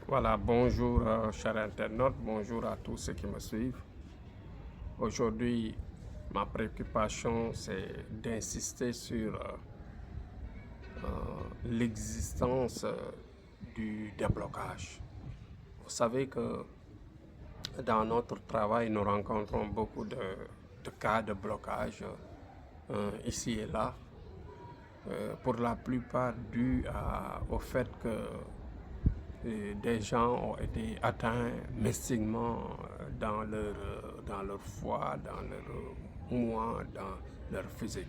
Voilà, bonjour chers internautes, bonjour à tous ceux qui me suivent. Aujourd'hui, ma préoccupation c'est d'insister sur l'existence du déblocage. Vous savez que dans notre travail, nous rencontrons beaucoup de cas de blocage ici et là, pour la plupart dus au fait que des gens ont été atteints mystiquement dans leur foi, dans leur moi, dans leur physique,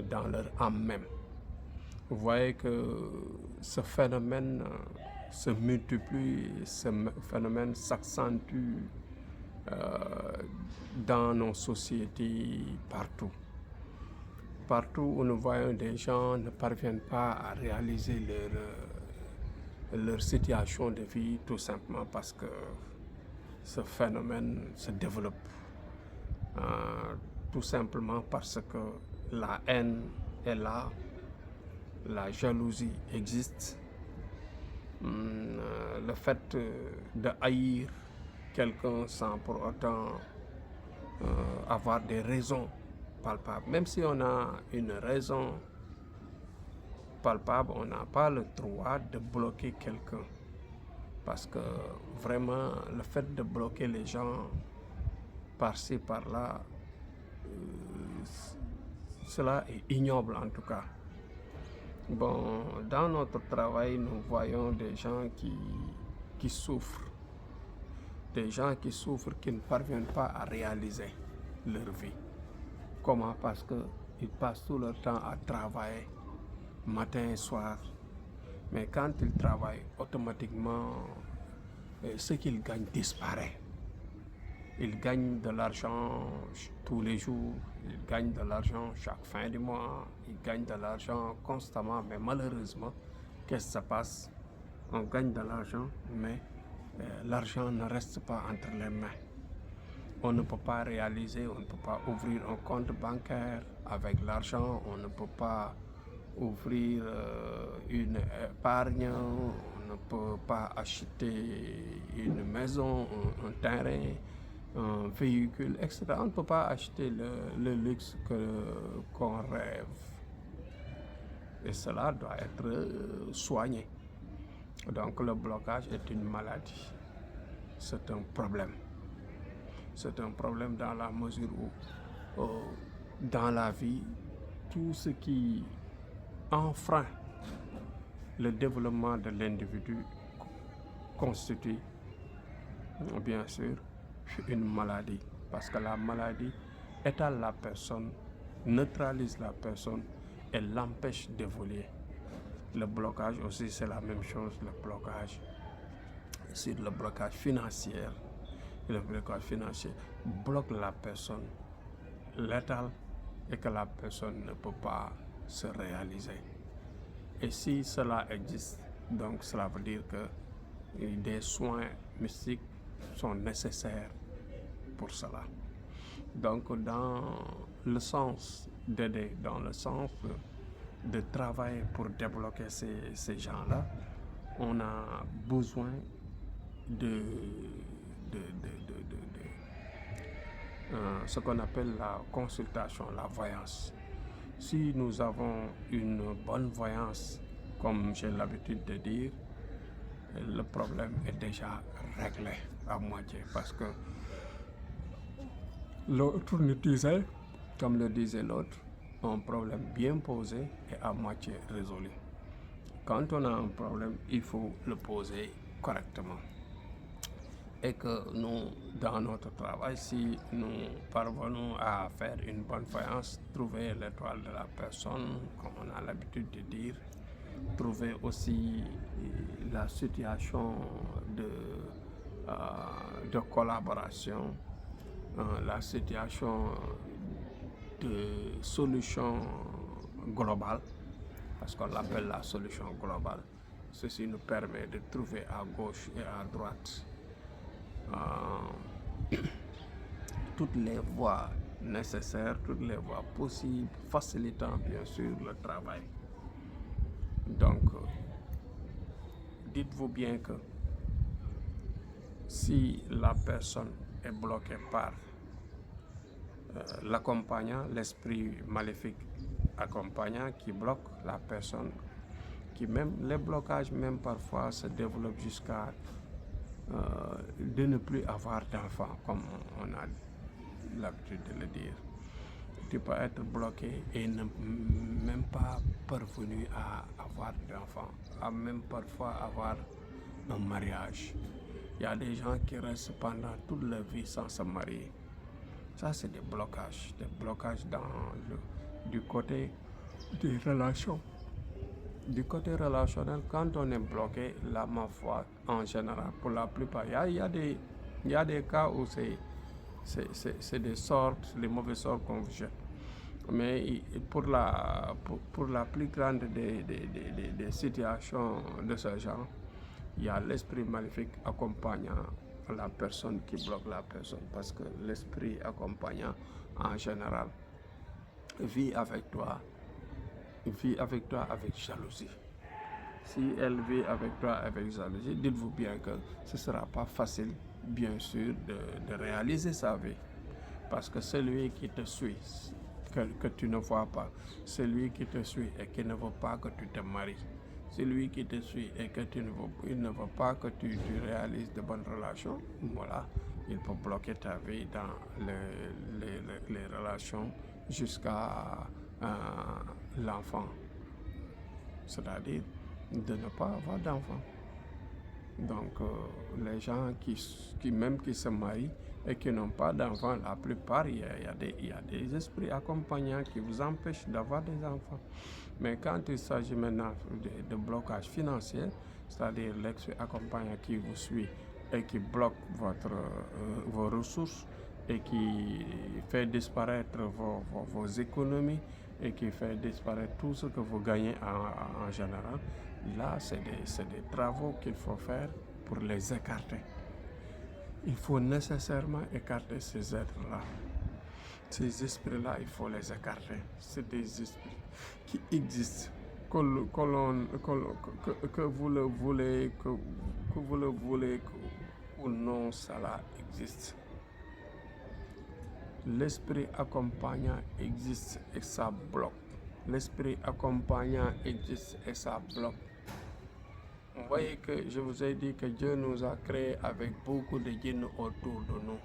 dans leur âme même. Vous voyez que ce phénomène se multiplie, ce phénomène s'accentue dans nos sociétés partout. Partout où nous voyons des gens ne parviennent pas à réaliser leur situation de vie tout simplement parce que ce phénomène se développe. Tout simplement parce que la haine est là, la jalousie existe, le fait de haïr quelqu'un sans pour autant avoir des raisons palpables. Même si on a une raison palpable, on n'a pas le droit de bloquer quelqu'un. Parce que vraiment, le fait de bloquer les gens par-ci, par-là, cela est ignoble en tout cas. Bon, dans notre travail, nous voyons des gens qui souffrent. Des gens qui souffrent, qui ne parviennent pas à réaliser leur vie. Comment? Parce qu'ils passent tout leur temps à travailler, matin et soir. Mais quand ils travaillent, automatiquement, ce qu'ils gagnent disparaît. Ils gagnent de l'argent tous les jours, ils gagnent de l'argent chaque fin du mois, ils gagnent de l'argent constamment, mais malheureusement, qu'est-ce qui se passe? On gagne de l'argent, mais l'argent ne reste pas entre les mains. On ne peut pas réaliser, on ne peut pas ouvrir un compte bancaire avec l'argent, on ne peut pas ouvrir une épargne, on ne peut pas acheter une maison, un terrain, un véhicule, etc. On ne peut pas acheter le luxe qu'on rêve. Et cela doit être soigné. Donc le blocage est une maladie. C'est un problème. C'est un problème dans la mesure où, dans la vie, tout ce qui enfreint le développement de l'individu constitue, bien sûr, une maladie. Parce que la maladie étale la personne, neutralise la personne et l'empêche d'évoluer. Le blocage aussi, c'est la même chose. Le blocage, c'est le blocage financier. Le blocage financier bloque la personne, l'étale, et que la personne ne peut pas se réaliser. Et si cela existe, donc cela veut dire que des soins mystiques sont nécessaires pour cela. Donc dans le sens d'aider, dans le sens de travailler pour débloquer ces gens-là, on a besoin de ce qu'on appelle la consultation, la voyance. Si nous avons une bonne voyance, comme j'ai l'habitude de dire, le problème est déjà réglé à moitié. Parce que l'autre nous disait, comme le disait l'autre, un problème bien posé est à moitié résolu. Quand on a un problème, il faut le poser correctement. Et que nous, dans notre travail, si nous parvenons à faire une bonne voyance, trouver l'étoile de la personne, comme on a l'habitude de dire, trouver aussi la situation de collaboration, la situation de solution globale, parce qu'on l'appelle la solution globale. Ceci nous permet de trouver à gauche et à droite toutes les voies nécessaires, toutes les voies possibles, facilitant bien sûr le travail. Donc, dites-vous bien que si la personne est bloquée par l'accompagnant, l'esprit maléfique accompagnant qui bloque la personne, les blocages même parfois se développent jusqu'à de ne plus avoir d'enfants, comme on a l'habitude de le dire. Tu peux être bloqué et ne même pas parvenu à avoir d'enfants, à même parfois avoir un mariage. Il y a des gens qui restent pendant toute leur vie sans se marier. Ça, c'est des blocages du côté des relations. Du côté relationnel, quand on est bloqué, là, ma foi, en général, pour la plupart, il y a des cas où c'est des sorts, les mauvais sorts qu'on vous jette. Mais pour la plus grande des situations de ce genre, il y a l'esprit maléfique accompagnant la personne qui bloque la personne, parce que l'esprit accompagnant en général vit avec toi avec jalousie. Si elle vit avec toi avec jalousie, dites-vous bien que ce ne sera pas facile, bien sûr, de réaliser sa vie, parce que celui qui te suit, que tu ne vois pas, celui qui te suit et qui ne veut pas que tu te maries, celui qui te suit et que il ne veut pas que tu réalises de bonnes relations, voilà, il peut bloquer ta vie dans les relations jusqu'à l'enfant, c'est-à-dire de ne pas avoir d'enfant. Donc les gens qui se marient et qui n'ont pas d'enfants, la plupart, il y a des esprits accompagnants qui vous empêchent d'avoir des enfants. Mais quand il s'agit maintenant de blocage financier, c'est-à-dire l'esprit accompagnant qui vous suit et qui bloque vos ressources et qui fait disparaître vos économies et qui fait disparaître tout ce que vous gagnez en général, là, c'est des travaux qu'il faut faire pour les écarter. Il faut nécessairement écarter ces êtres-là. Ces esprits-là, il faut les écarter. C'est des esprits qui existent, que vous le voulez, que vous le voulez ou non, cela existe. L'esprit accompagnant existe et ça bloque. L'esprit accompagnant existe et ça bloque. Vous voyez que je vous ai dit que Dieu nous a créés avec beaucoup de djinns autour de nous.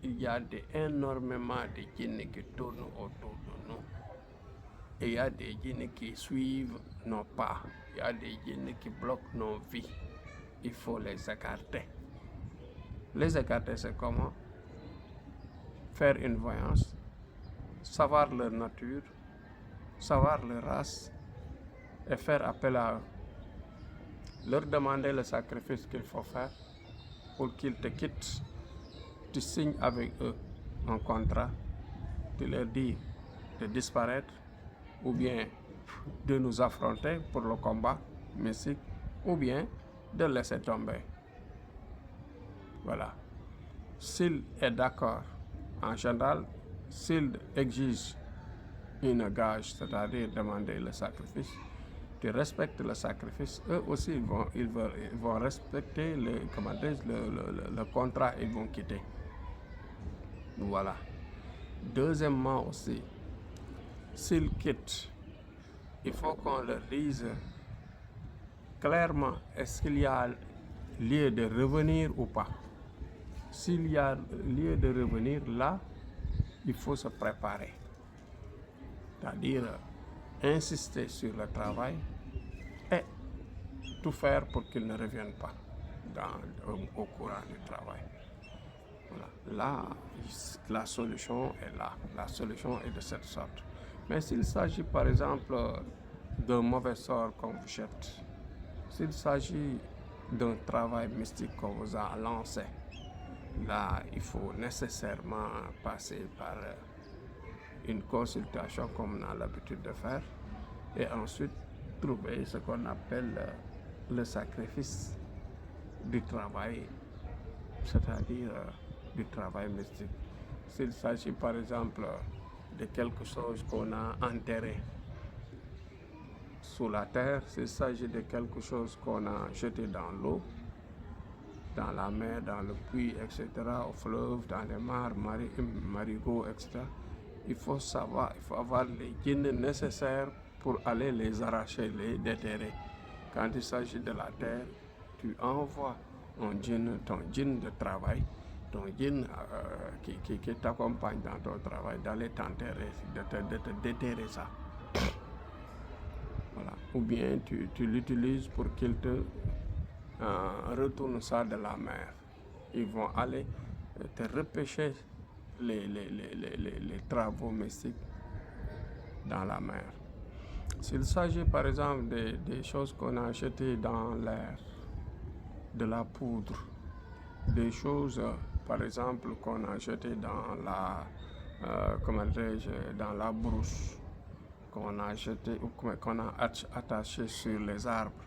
Il y a énormément de djinns qui tournent autour de nous. Et il y a des djinns qui suivent nos pas. Il y a des djinns qui bloquent nos vies. Il faut les écarter. Les écarter, c'est comment? Faire une voyance, savoir leur nature, savoir leur race et faire appel à eux. Leur demander le sacrifice qu'il faut faire pour qu'ils te quittent. Tu signes avec eux un contrat, tu leur dis de disparaître ou bien de nous affronter pour le combat mystique ou bien de laisser tomber. Voilà. S'il est d'accord, en général, s'il exige une gage, c'est-à-dire demander le sacrifice, tu respectes le sacrifice, eux aussi ils vont respecter le contrat, ils vont quitter. Voilà. Deuxièmement aussi, s'ils quittent, il faut qu'on leur dise clairement est-ce qu'il y a lieu de revenir ou pas. S'il y a lieu de revenir, là, il faut se préparer. C'est-à-dire insister sur le travail et tout faire pour qu'ils ne reviennent pas au courant du travail. Voilà. Là, la solution est là. La solution est de cette sorte. Mais s'il s'agit par exemple d'un mauvais sort qu'on vous jette, s'il s'agit d'un travail mystique qu'on vous a lancé, là, il faut nécessairement passer par une consultation comme on a l'habitude de faire et ensuite trouver ce qu'on appelle le sacrifice du travail, c'est-à-dire du travail mystique. S'il s'agit par exemple de quelque chose qu'on a enterré sous la terre, s'il s'agit de quelque chose qu'on a jeté dans l'eau, dans la mer, dans le puits, etc., au fleuve, dans les mares, marigots, etc. Il faut avoir les djinns nécessaires pour aller les arracher, les déterrer. Quand il s'agit de la terre, tu envoies ton djinn de travail, ton djinn qui t'accompagne dans ton travail, d'aller t'enterrer, de te déterrer ça. Voilà. Ou bien tu l'utilises pour qu'il te retourne ça de la mer. Ils vont aller te repêcher les travaux mystiques dans la mer. S'il s'agit par exemple des choses qu'on a achetées dans l'air, de la poudre, des choses par exemple qu'on a achetées dans la dans la brousse, qu'on a acheté ou qu'on a attaché sur les arbres,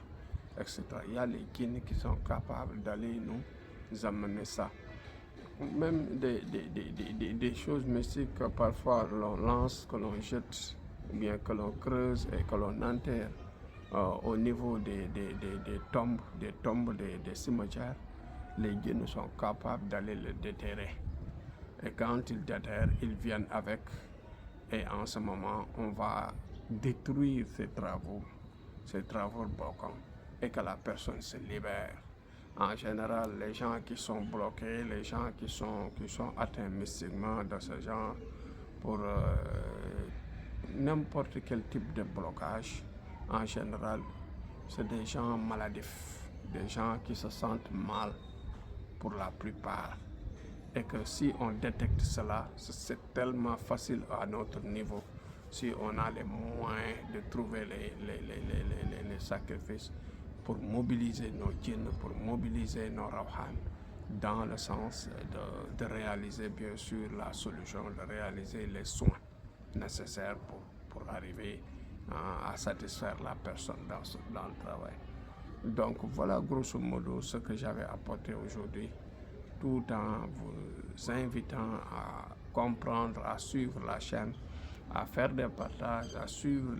etc. Il y a les djinns qui sont capables d'aller nous amener ça. Même des choses mystiques que parfois l'on lance, que l'on jette, ou bien que l'on creuse et que l'on enterre au niveau des tombes, des cimetières, les djinns sont capables d'aller le déterrer. Et quand ils déterrent, ils viennent avec. Et en ce moment, on va détruire ces travaux bloquants, et que la personne se libère. En général, les gens qui sont bloqués, les gens qui sont atteints mystiquement de ce genre, pour n'importe quel type de blocage, en général, c'est des gens maladifs, des gens qui se sentent mal pour la plupart. Et que si on détecte cela, c'est tellement facile à notre niveau. Si on a les moyens de trouver les sacrifices pour mobiliser nos djinns, pour mobiliser nos rawhan, dans le sens de réaliser bien sûr la solution, de réaliser les soins nécessaires pour arriver à satisfaire la personne dans le travail. Donc voilà grosso modo ce que j'avais apporté aujourd'hui, tout en vous invitant à comprendre, à suivre la chaîne, à faire des partages, à suivre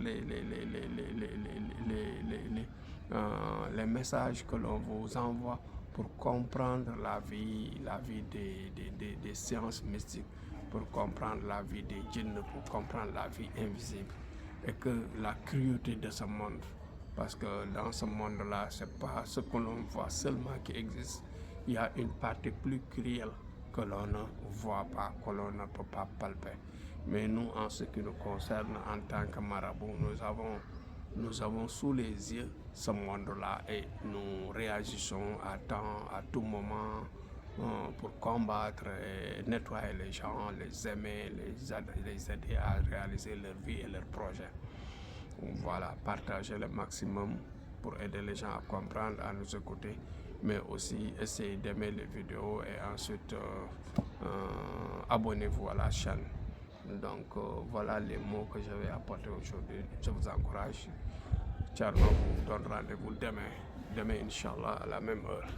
les messages que l'on vous envoie pour comprendre la vie des sciences mystiques, pour comprendre la vie des djinns, pour comprendre la vie invisible, et que la cruauté de ce monde. Parce que dans ce monde-là, c'est pas ce que l'on voit seulement qui existe. Il y a une partie plus cruelle que l'on ne voit pas, que l'on ne peut pas palper. Mais nous, en ce qui nous concerne, en tant que marabout, nous avons sous les yeux ce monde-là et nous réagissons à tout moment pour combattre et nettoyer les gens, les aimer, les aider à réaliser leur vie et leurs projets. Voilà, partager le maximum pour aider les gens à comprendre, à nous écouter, mais aussi essayer d'aimer les vidéos et ensuite abonnez-vous à la chaîne. Donc voilà les mots que j'avais apportés aujourd'hui. Je vous encourage. Thierno vous donne rendez-vous demain, Inch'Allah, à la même heure.